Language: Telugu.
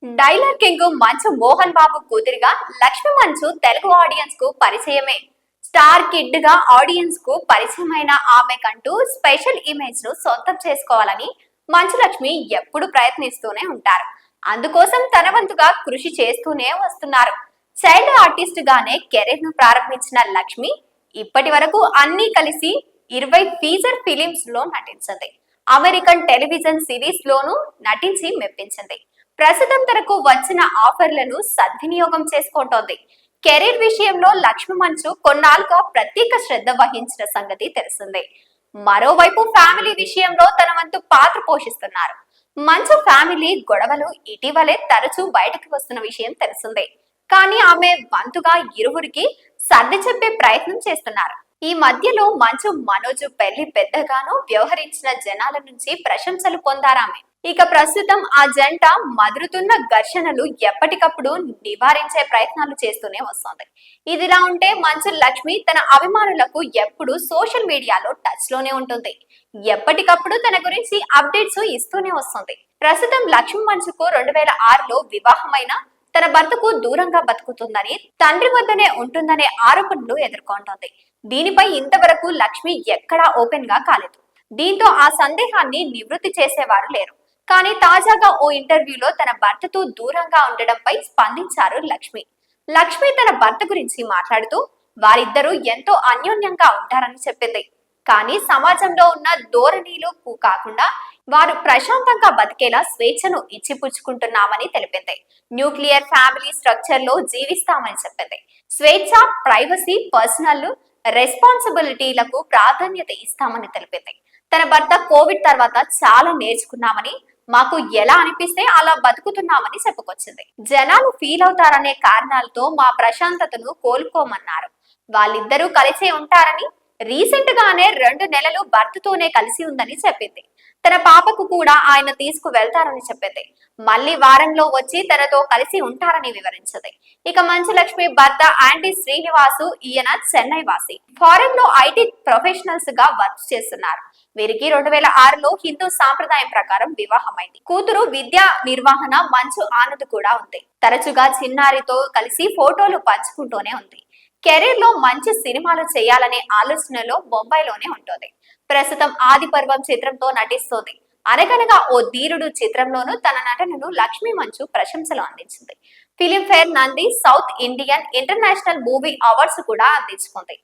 డైలాగ్ కింగ్ మంచు మోహన్ బాబు కూతురిగా లక్ష్మి మంచు తెలుగు ఆడియన్స్ కు పరిచయమే. స్టార్ కిడ్ గా ఆడియన్స్ కు పరిచయమైన ఆమెకంటూ స్పెషల్ ఇమేజ్ ను సొంతం చేసుకోవాలని మంచు లక్ష్మి ఎప్పుడు ప్రయత్నిస్తూనే ఉంటారు. అందుకోసం తన వంతుగా కృషి చేస్తూనే వస్తున్నారు. చైల్డ్ ఆర్టిస్ట్ గానే కెరీర్ ను ప్రారంభించిన లక్ష్మి ఇప్పటి వరకు అన్ని కలిసి 20 ఫీచర్ ఫిలిమ్స్ లో నటించింది. అమెరికన్ టెలివిజన్ సిరీస్ లోనూ నటించి మెప్పించింది. ప్రస్తుతం తనకు వచ్చిన ఆఫర్లను సద్వినియోగం చేసుకుంటోంది. కెరీర్ విషయంలో లక్ష్మి మంచు కొన్నాళ్ళుగా ప్రత్యేక శ్రద్ధ వహించిన సంగతి తెలిసిందే. మరోవైపు ఫ్యామిలీ విషయంలో తన వంతు పాత్ర పోషిస్తున్నారు. మంచు ఫ్యామిలీ గొడవలు ఇటీవలే తరచూ బయటకు వస్తున్న విషయం తెలిసిందే. కానీ ఆమె వంతుగా ఇరువురికి సర్ది చెప్పే ప్రయత్నం చేస్తున్నారు. ఈ మధ్యలో మంచు మనోజ్ పెళ్లి పెద్దగానూ వ్యవహరించిన జనాల నుంచి ప్రశంసలు పొందారామె. ఇక ప్రస్తుతం ఆ జంట మదురుతున్న ఘర్షణలు ఎప్పటికప్పుడు నివారించే ప్రయత్నాలు చేస్తూనే వస్తోంది. ఇదిలా ఉంటే మంచు లక్ష్మి తన అభిమానులకు ఎప్పుడు సోషల్ మీడియాలో టచ్ లోనే ఉంటుంది. ఎప్పటికప్పుడు తన గురించి అప్డేట్స్ ఇస్తూనే వస్తుంది. ప్రస్తుతం లక్ష్మి మంచుకు 2006లో వివాహమైన తన భర్తకు దూరంగా బతుకుతుందని, తండ్రి వద్దనే ఉంటుందనే ఆరోపణలు ఎదుర్కొంటోంది. దీనిపై ఇంతవరకు లక్ష్మి ఎక్కడా ఓపెన్ గా కాలేదు. దీంతో ఆ సందేహాన్ని నివృత్తి చేసేవారు లేరు. కానీ తాజాగా ఓ ఇంటర్వ్యూలో తన భర్తతో దూరంగా ఉండడంపై స్పందించారు లక్ష్మి. లక్ష్మి తన భర్త గురించి మాట్లాడుతూ వారిద్దరూ ఎంతో అన్యోన్యంగా ఉంటారని చెప్పింది. కానీ సమాజంలో ఉన్న ధోరణిలు కాకుండా వారు ప్రశాంతంగా బతికేలా స్వేచ్ఛను ఇచ్చిపుచ్చుకుంటున్నామని తెలిపింది. న్యూక్లియర్ ఫ్యామిలీ స్ట్రక్చర్ లో జీవిస్తామని చెప్పింది. స్వేచ్ఛ, ప్రైవసీ, పర్సనల్ రెస్పాన్సిబిలిటీలకు ప్రాధాన్యత ఇస్తామని తెలిపింది. తన భర్త కోవిడ్ తర్వాత చాలా నేర్చుకున్నామని, మాకు ఎలా అనిపిస్తే అలా బతుకుతున్నామని చెప్పుకొచ్చింది. జనాలు ఫీల్ అవుతారనే కారణాలతో మా ప్రశాంతతను కోల్పోమన్నారు. వాళ్ళిద్దరూ కలిసే ఉంటారని, రీసెంట్ గానే 2 నెలలు భర్తతోనే కలిసి ఉందని చెప్పింది. తన పాపకు కూడా ఆయన తీసుకు వెళ్తారని చెప్పింది. మళ్ళీ వారంలో వచ్చి తనతో కలిసి ఉంటారని వివరించింది. ఇక మంచు లక్ష్మి భర్త ఆంటీ శ్రీనివాసు, ఈయన చెన్నై వాసి. ఫారెన్ లో ఐటీ ప్రొఫెషనల్స్ గా వర్క్ చేస్తున్నారు. వీరికి 2006లో హిందూ సాంప్రదాయం ప్రకారం వివాహమైంది. కూతురు విద్యా నిర్వహణ మంచు ఆనంద్ కూడా ఉంది. తరచుగా చిన్నారితో కలిసి ఫోటోలు పంచుకుంటూనే ఉంది. కెరీర్ లో మంచి సినిమాలు చేయాలనే ఆలోచనలో బొంబాయిలోనే ఉంటుంది. ప్రస్తుతం ఆదిపర్వం చిత్రంతో నటిస్తోంది. అనగనగా ఓ ధీరుడు చిత్రంలోనూ తన నటనను లక్ష్మీ మంచు ప్రశంసలు అందించింది. Filmfare, Nandi, south Indian, international movie awards కూడా అందించుకుంది.